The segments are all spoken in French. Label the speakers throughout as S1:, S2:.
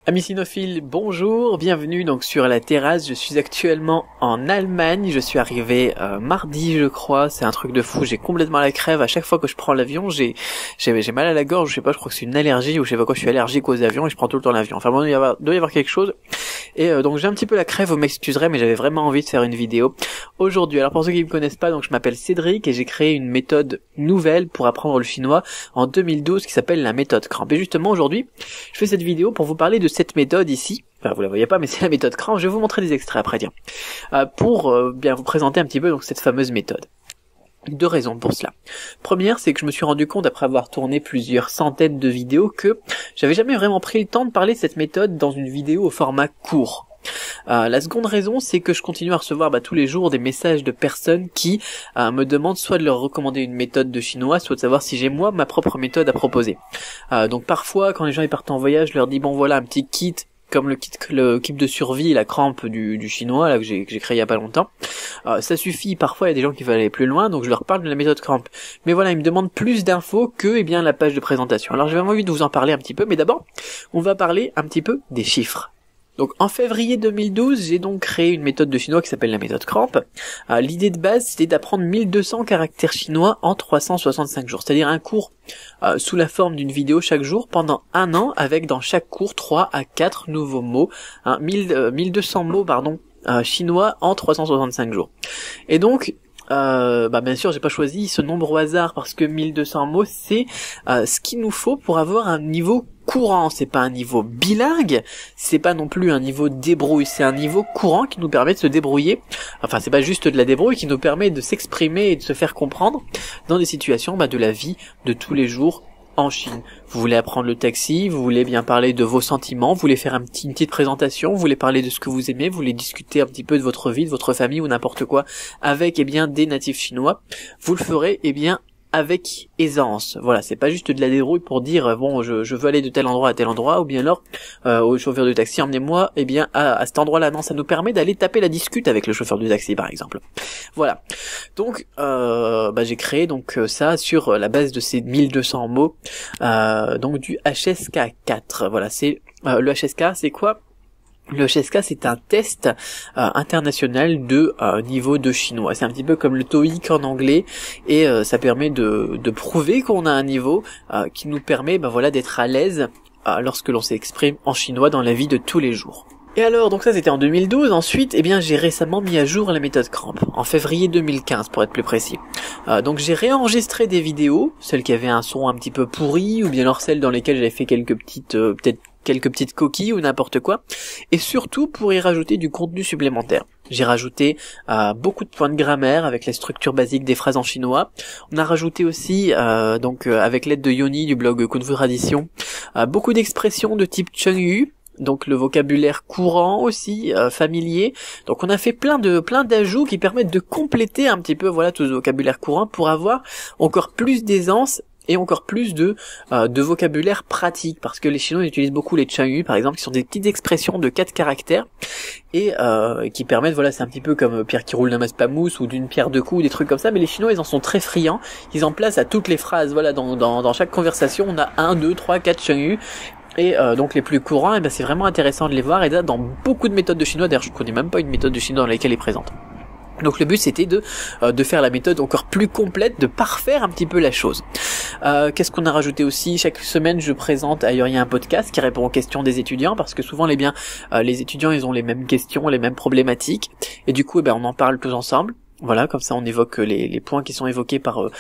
S1: Amis cinophiles, bonjour, bienvenue donc sur la terrasse. Je suis actuellement en Allemagne, je suis arrivé mardi je crois, c'est un truc de fou, j'ai complètement la crève. À chaque fois que je prends l'avion, j'ai mal à la gorge, je sais pas, je crois que c'est une allergie ou je sais pas quoi, je suis allergique aux avions et je prends tout le temps l'avion. Enfin bon, il doit y avoir quelque chose. Et donc j'ai un petit peu la crève, vous m'excuserez, mais j'avais vraiment envie de faire une vidéo aujourd'hui. Alors pour ceux qui me connaissent pas, donc je m'appelle Cédric et j'ai créé une méthode nouvelle pour apprendre le chinois en 2012 qui s'appelle la méthode Cramp. Et justement aujourd'hui, je fais cette vidéo pour vous parler de cette méthode ici. Enfin, vous la voyez pas, mais c'est la méthode Cramp. Je vais vous montrer des extraits après, tiens, pour bien vous présenter un petit peu donc cette fameuse méthode. Deux raisons pour cela. Première, c'est que je me suis rendu compte après avoir tourné plusieurs centaines de vidéos que j'avais jamais vraiment pris le temps de parler de cette méthode dans une vidéo au format court. La seconde raison, c'est que je continue à recevoir tous les jours des messages de personnes qui me demandent soit de leur recommander une méthode de chinois, soit de savoir si j'ai moi ma propre méthode à proposer. Donc parfois, quand les gens ils partent en voyage, je leur dis bon voilà un petit kit comme le kit de survie, la crampe du chinois là que j'ai créé il y a pas longtemps. Ça suffit. Parfois il y a des gens qui veulent aller plus loin, donc je leur parle de la méthode crampe. Mais voilà, ils me demandent plus d'infos que la page de présentation. Alors j'ai vraiment envie de vous en parler un petit peu, mais d'abord on va parler un petit peu des chiffres. Donc en février 2012, j'ai donc créé une méthode de chinois qui s'appelle la méthode Cramp. L'idée de base, c'était d'apprendre 1200 caractères chinois en 365 jours, c'est-à-dire un cours sous la forme d'une vidéo chaque jour pendant un an, avec dans chaque cours 3 à 4 nouveaux mots, 1200 mots chinois en 365 jours. Et donc bien sûr j'ai pas choisi ce nombre au hasard parce que 1200 mots c'est ce qu'il nous faut pour avoir un niveau courant. C'est pas un niveau bilingue, c'est pas non plus un niveau débrouille, c'est un niveau courant qui nous permet de se débrouiller. Enfin c'est pas juste de la débrouille, qui nous permet de s'exprimer et de se faire comprendre dans des situations de la vie de tous les jours en Chine. Vous voulez apprendre le taxi, vous voulez bien parler de vos sentiments, vous voulez faire une petite présentation, vous voulez parler de ce que vous aimez, vous voulez discuter un petit peu de votre vie, de votre famille ou n'importe quoi avec des natifs chinois, vous le ferez avec aisance. Voilà, c'est pas juste de la débrouille pour dire bon je veux aller de tel endroit à tel endroit, ou bien alors au chauffeur de taxi emmenez-moi à cet endroit-là. Non, ça nous permet d'aller taper la discute avec le chauffeur de taxi par exemple. Voilà. Donc j'ai créé ça sur la base de ces 1200 mots donc du HSK4. Voilà, c'est le HSK, c'est quoi? Le HSK, c'est un test international de niveau de chinois. C'est un petit peu comme le TOEIC en anglais, et ça permet de prouver qu'on a un niveau qui nous permet d'être à l'aise lorsque l'on s'exprime en chinois dans la vie de tous les jours. Et alors, donc ça c'était en 2012, ensuite, j'ai récemment mis à jour la méthode Cramp, en février 2015 pour être plus précis. Donc j'ai réenregistré des vidéos, celles qui avaient un son un petit peu pourri, ou bien alors celles dans lesquelles j'avais fait quelques petites coquilles ou n'importe quoi, et surtout pour y rajouter du contenu supplémentaire. J'ai rajouté beaucoup de points de grammaire avec la structure basique des phrases en chinois. On a rajouté aussi, avec l'aide de Yoni du blog Kung Fu Tradition, beaucoup d'expressions de type Chengyu, donc le vocabulaire courant aussi, familier. Donc on a fait plein d'ajouts qui permettent de compléter un petit peu tout ce vocabulaire courant pour avoir encore plus d'aisance et encore plus de vocabulaire pratique, parce que les Chinois utilisent beaucoup les Chengyu par exemple, qui sont des petites expressions de 4 caractères et qui permettent, c'est un petit peu comme pierre qui roule n'amasse pas mousse ou d'une pierre deux coups, des trucs comme ça, mais les Chinois ils en sont très friands, ils en placent à toutes les phrases. Dans chaque conversation on a 1, 2, 3, 4 Chengyu. Et donc les plus courants, c'est vraiment intéressant de les voir, et là dans beaucoup de méthodes de chinois, d'ailleurs je connais même pas une méthode de chinois dans laquelle elle est présente. Donc le but c'était de faire la méthode encore plus complète, de parfaire un petit peu la chose. Qu'est-ce qu'on a rajouté aussi? Chaque semaine je présente, ailleurs il y a un podcast qui répond aux questions des étudiants, parce que souvent les étudiants ils ont les mêmes questions, les mêmes problématiques, et du coup on en parle tous ensemble. Voilà, comme ça on évoque les points qui sont évoqués par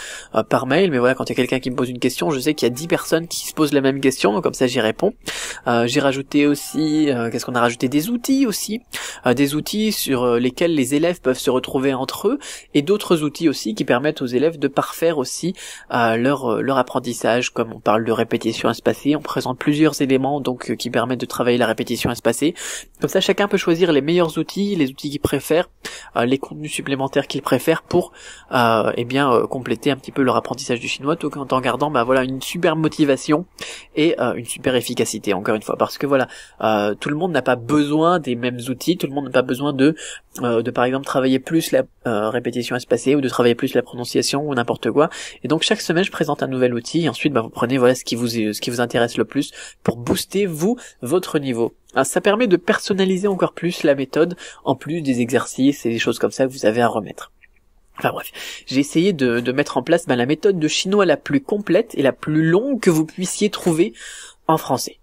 S1: mail, mais voilà, quand il y a quelqu'un qui me pose une question, je sais qu'il y a 10 personnes qui se posent la même question, donc comme ça j'y réponds. J'ai rajouté aussi, qu'est-ce qu'on a rajouté? Des outils aussi, des outils sur lesquels les élèves peuvent se retrouver entre eux, et d'autres outils aussi qui permettent aux élèves de parfaire aussi leur apprentissage, comme on parle de répétition espacée, on présente plusieurs éléments qui permettent de travailler la répétition espacée. Comme ça chacun peut choisir les meilleurs outils, les outils qu'il préfère, les contenus supplémentaires qu'ils préfèrent pour compléter un petit peu leur apprentissage du chinois, tout en gardant une super motivation et une super efficacité, encore une fois, parce que tout le monde n'a pas besoin des mêmes outils, tout le monde n'a pas besoin de par exemple travailler plus répétition espacée ou de travailler plus la prononciation ou n'importe quoi. Et donc chaque semaine je présente un nouvel outil et ensuite vous prenez voilà ce qui vous intéresse le plus pour booster votre niveau. Alors, ça permet de personnaliser encore plus la méthode en plus des exercices et des choses comme ça que vous avez à remettre. Enfin bref, j'ai essayé de mettre en place la méthode de chinois la plus complète et la plus longue que vous puissiez trouver en français.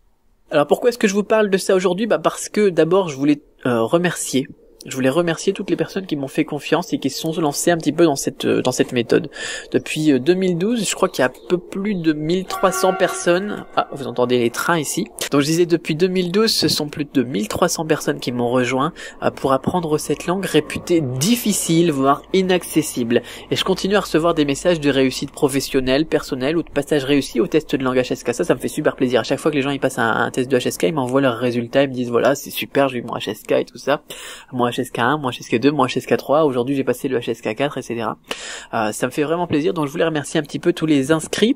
S1: Alors pourquoi est-ce que je vous parle de ça aujourd'hui ? Parce que d'abord je voulais remercier toutes les personnes qui m'ont fait confiance et qui se sont lancées un petit peu dans cette méthode. Depuis 2012, je crois qu'il y a un peu plus de 1300 personnes. Ah, vous entendez les trains ici. Donc je disais depuis 2012, ce sont plus de 1300 personnes qui m'ont rejoint pour apprendre cette langue réputée difficile, voire inaccessible. Et je continue à recevoir des messages de réussite professionnelle, personnelle ou de passage réussi au test de langue HSK. Ça me fait super plaisir. À chaque fois que les gens ils passent un test de HSK, ils m'envoient leurs résultats, ils me disent voilà, c'est super, j'ai eu mon HSK et tout ça. Mon HSK1, mon HSK2, mon HSK3, aujourd'hui j'ai passé le HSK4, etc. Ça me fait vraiment plaisir, donc je voulais remercier un petit peu tous les inscrits.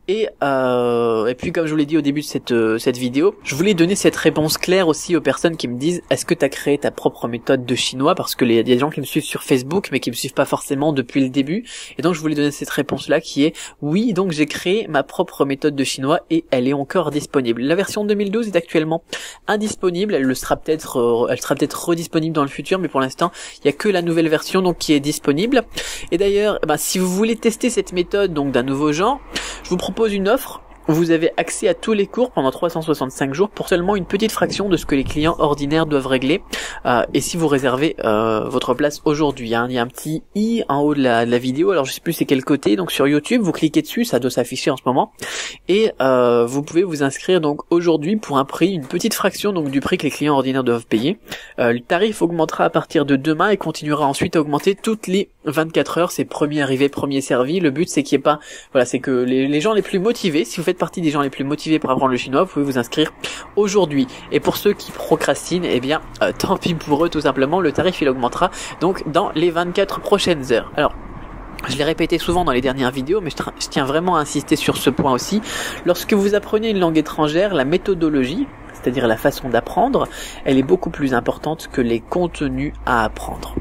S1: Et puis comme je vous l'ai dit au début de cette vidéo, je voulais donner cette réponse claire aussi aux personnes qui me disent est-ce que tu as créé ta propre méthode de chinois, parce que il y a des gens qui me suivent sur Facebook mais qui me suivent pas forcément depuis le début, et donc je voulais donner cette réponse là qui est oui, donc j'ai créé ma propre méthode de chinois et elle est encore disponible. La version 2012 est actuellement indisponible, elle sera peut-être redisponible dans le futur, mais pour l'instant il y a que la nouvelle version donc qui est disponible. Et d'ailleurs si vous voulez tester cette méthode donc d'un nouveau genre, je vous propose une offre où vous avez accès à tous les cours pendant 365 jours pour seulement une petite fraction de ce que les clients ordinaires doivent régler, et si vous réservez votre place aujourd'hui, il y a un petit i en haut de la vidéo, alors je sais plus c'est quel côté, donc sur YouTube vous cliquez dessus, ça doit s'afficher en ce moment, et vous pouvez vous inscrire donc aujourd'hui pour un prix, une petite fraction donc du prix que les clients ordinaires doivent payer. Le tarif augmentera à partir de demain et continuera ensuite à augmenter toutes les 24 heures, c'est premier arrivé, premier servi. Le but c'est qu'il y ait pas, c'est que les gens les plus motivés, si vous faites partie des gens les plus motivés pour apprendre le chinois, vous pouvez vous inscrire aujourd'hui. Et pour ceux qui procrastinent, tant pis pour eux tout simplement, le tarif il augmentera donc dans les 24 prochaines heures. Alors, je l'ai répété souvent dans les dernières vidéos, mais je tiens vraiment à insister sur ce point aussi. Lorsque vous apprenez une langue étrangère, la méthodologie, c'est-à-dire la façon d'apprendre, elle est beaucoup plus importante que les contenus à apprendre.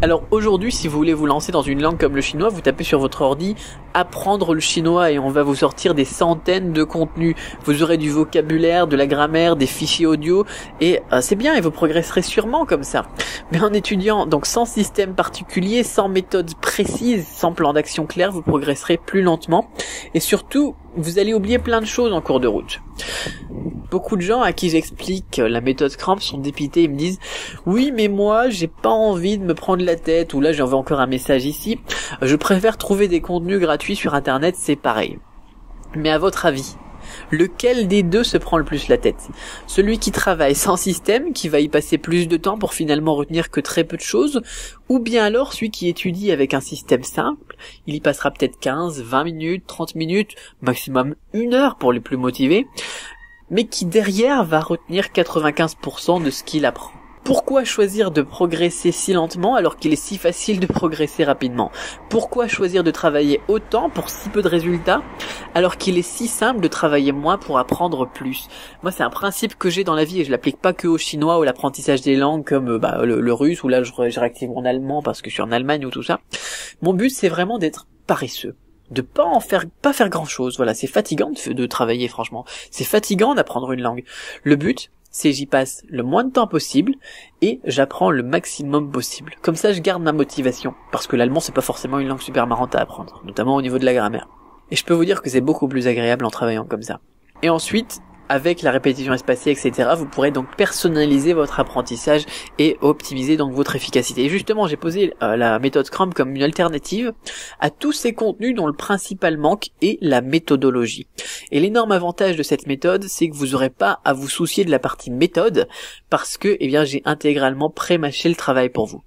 S1: Alors aujourd'hui, si vous voulez vous lancer dans une langue comme le chinois, vous tapez sur votre ordi « Apprendre le chinois » et on va vous sortir des centaines de contenus. Vous aurez du vocabulaire, de la grammaire, des fichiers audio et c'est bien et vous progresserez sûrement comme ça. Mais en étudiant donc sans système particulier, sans méthode précise, sans plan d'action clair, vous progresserez plus lentement et surtout vous allez oublier plein de choses en cours de route. Beaucoup de gens à qui j'explique la méthode Cramp sont dépités, ils me disent « Oui, mais moi, j'ai pas envie de me prendre la tête » ou là, j'envoie encore un message ici « Je préfère trouver des contenus gratuits sur Internet, c'est pareil. » Mais à votre avis, lequel des deux se prend le plus la tête ? Celui qui travaille sans système, qui va y passer plus de temps pour finalement retenir que très peu de choses, ou bien alors celui qui étudie avec un système simple, il y passera peut-être 15, 20 minutes, 30 minutes, maximum 1 heure pour les plus motivés, mais qui derrière va retenir 95% de ce qu'il apprend. Pourquoi choisir de progresser si lentement alors qu'il est si facile de progresser rapidement ? Pourquoi choisir de travailler autant pour si peu de résultats alors qu'il est si simple de travailler moins pour apprendre plus ? Moi, c'est un principe que j'ai dans la vie et je l'applique pas que au chinois ou à l'apprentissage des langues comme le russe, ou là je réactive mon allemand parce que je suis en Allemagne ou tout ça. Mon but, c'est vraiment d'être paresseux. De pas faire grand chose. Voilà, c'est fatigant de travailler, franchement. C'est fatigant d'apprendre une langue. Le but, c'est j'y passe le moins de temps possible et j'apprends le maximum possible. Comme ça, je garde ma motivation. Parce que l'allemand, c'est pas forcément une langue super marrante à apprendre. Notamment au niveau de la grammaire. Et je peux vous dire que c'est beaucoup plus agréable en travaillant comme ça. Et ensuite, avec la répétition espacée, etc., vous pourrez donc personnaliser votre apprentissage et optimiser donc votre efficacité. Et justement, j'ai posé la méthode Scrum comme une alternative à tous ces contenus dont le principal manque est la méthodologie. Et l'énorme avantage de cette méthode, c'est que vous n'aurez pas à vous soucier de la partie méthode parce que, j'ai intégralement pré-mâché le travail pour vous.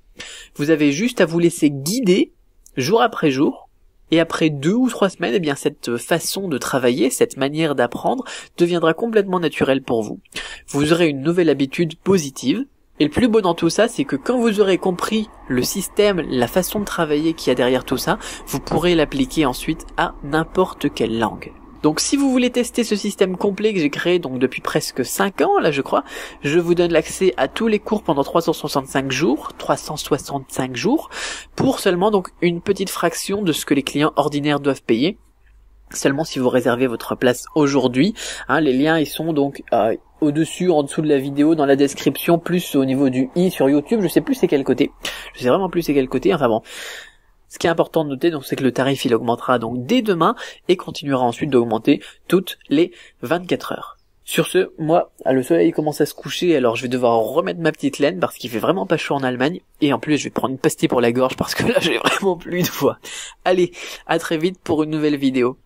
S1: Vous avez juste à vous laisser guider jour après jour. Et après 2 ou 3 semaines, cette façon de travailler, cette manière d'apprendre deviendra complètement naturelle pour vous. Vous aurez une nouvelle habitude positive. Et le plus beau dans tout ça, c'est que quand vous aurez compris le système, la façon de travailler qu'il y a derrière tout ça, vous pourrez l'appliquer ensuite à n'importe quelle langue. Donc si vous voulez tester ce système complet que j'ai créé donc depuis presque 5 ans là je crois, je vous donne l'accès à tous les cours pendant 365 jours, pour seulement donc une petite fraction de ce que les clients ordinaires doivent payer. Seulement si vous réservez votre place aujourd'hui, les liens ils sont donc au-dessus, en dessous de la vidéo, dans la description, plus au niveau du i sur YouTube, je sais plus c'est quel côté, je sais vraiment plus c'est quel côté, enfin bon. Ce qui est important de noter, donc, c'est que le tarif il augmentera donc dès demain et continuera ensuite d'augmenter toutes les 24 heures. Sur ce, moi, le soleil commence à se coucher, alors je vais devoir remettre ma petite laine parce qu'il fait vraiment pas chaud en Allemagne. Et en plus, je vais prendre une pastille pour la gorge parce que là, j'ai vraiment plus de voix. Allez, à très vite pour une nouvelle vidéo.